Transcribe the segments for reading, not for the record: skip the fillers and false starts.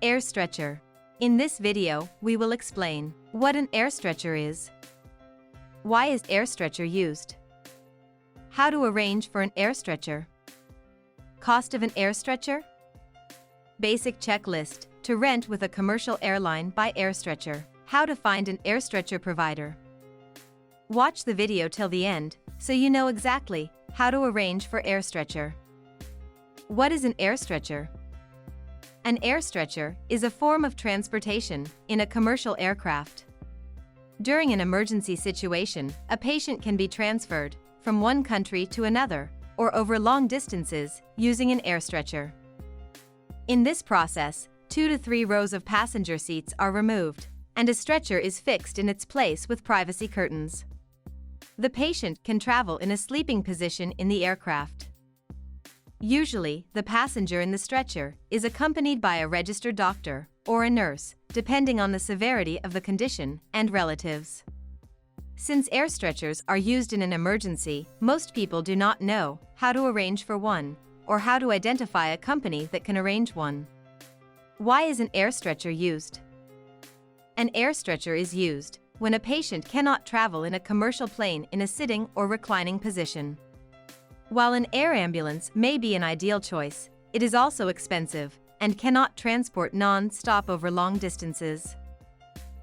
Air stretcher. In this video, we will explain what an air stretcher is, why is air stretcher used, how to arrange for an air stretcher, cost of an air stretcher, basic checklist to rent with a commercial airline by air stretcher, how to find an air stretcher provider. Watch the video till the end so you know exactly how to arrange for air stretcher. What is an air stretcher? An air stretcher is a form of transportation in a commercial aircraft. During an emergency situation, a patient can be transferred from one country to another or over long distances using an air stretcher. In this process, 2 to 3 rows of passenger seats are removed, and a stretcher is fixed in its place with privacy curtains. The patient can travel in a sleeping position in the aircraft. Usually, the passenger in the stretcher is accompanied by a registered doctor or a nurse, depending on the severity of the condition and relatives. Since air stretchers are used in an emergency, most people do not know how to arrange for one or how to identify a company that can arrange one. Why is an air stretcher used? An air stretcher is used when a patient cannot travel in a commercial plane in a sitting or reclining position. While an air ambulance may be an ideal choice, it is also expensive and cannot transport non-stop over long distances.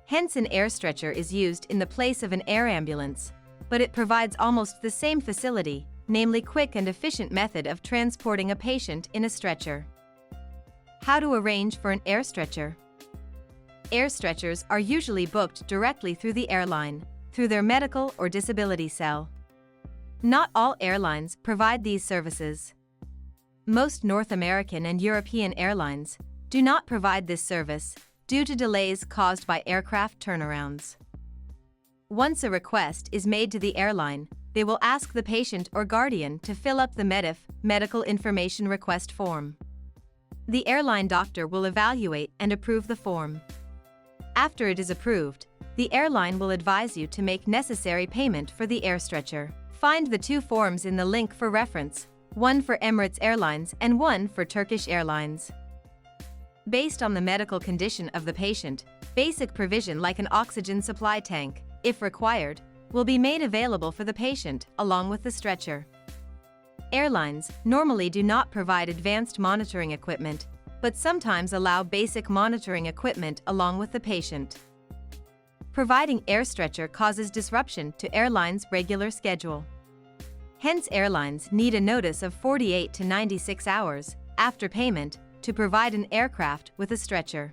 Hence, an air stretcher is used in the place of an air ambulance, but it provides almost the same facility, namely quick and efficient method of transporting a patient in a stretcher. How to arrange for an air stretcher? Air stretchers are usually booked directly through the airline, through their medical or disability cell. Not all airlines provide these services. Most North American and European airlines do not provide this service due to delays caused by aircraft turnarounds. Once a request is made to the airline, they will ask the patient or guardian to fill up the medical information request form. The airline doctor will evaluate and approve the form. After it is approved, the airline will advise you to make necessary payment for the air stretcher. Find the 2 forms in the link for reference, one for Emirates Airlines and one for Turkish Airlines. Based on the medical condition of the patient, basic provision like an oxygen supply tank, if required, will be made available for the patient along with the stretcher. Airlines normally do not provide advanced monitoring equipment, but sometimes allow basic monitoring equipment along with the patient. Providing air stretcher causes disruption to airlines' regular schedule. Hence, airlines need a notice of 48 to 96 hours after payment to provide an aircraft with a stretcher.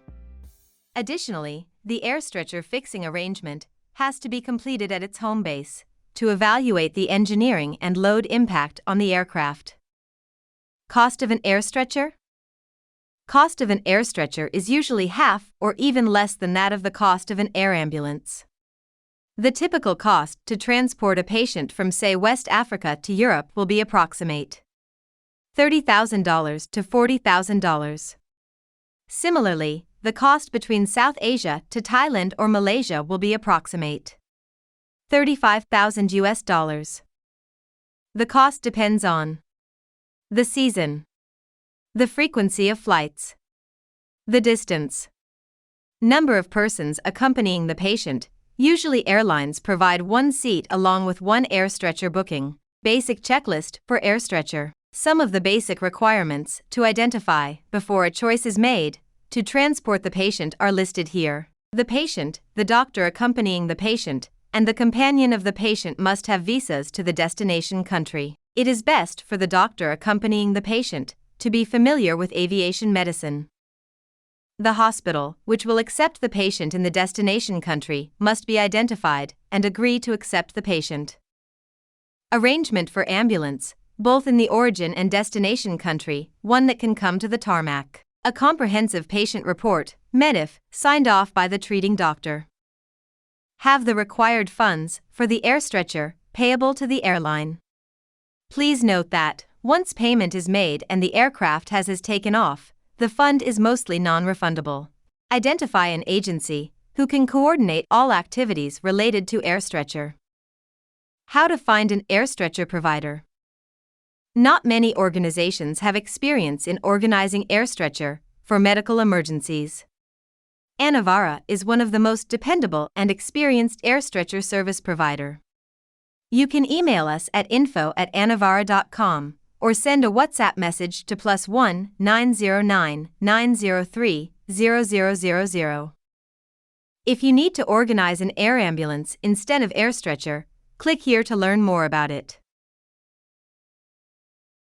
Additionally, the air stretcher fixing arrangement has to be completed at its home base to evaluate the engineering and load impact on the aircraft. Cost of an air stretcher? Cost of an air stretcher is usually half or even less than that of the cost of an air ambulance. The typical cost to transport a patient from, say, West Africa to Europe will be approximate $30,000 to $40,000. Similarly, the cost between South Asia to Thailand or Malaysia will be approximate $35,000. The cost depends on the season, the frequency of flights, the distance, number of persons accompanying the patient. Usually airlines provide 1 seat along with 1 air stretcher booking. Basic checklist for air stretcher. Some of the basic requirements to identify before a choice is made to transport the patient are listed here. The patient, the doctor accompanying the patient, and the companion of the patient must have visas to the destination country. It is best for the doctor accompanying the patient to be familiar with aviation medicine. The hospital, which will accept the patient in the destination country, must be identified and agree to accept the patient. Arrangement for ambulance, both in the origin and destination country, one that can come to the tarmac. A comprehensive patient report, MEDIF, signed off by the treating doctor. Have the required funds for the air stretcher payable to the airline. Please note that, once payment is made and the aircraft has taken off, the fund is mostly non-refundable. Identify an agency who can coordinate all activities related to air stretcher. How to find an air stretcher provider. Not many organizations have experience in organizing air stretcher for medical emergencies. Anavara is one of the most dependable and experienced air stretcher service provider. You can email us at info@anavara.com or send a WhatsApp message to +1 909 903 0000. If you need to organize an air ambulance instead of air stretcher, click here to learn more about it.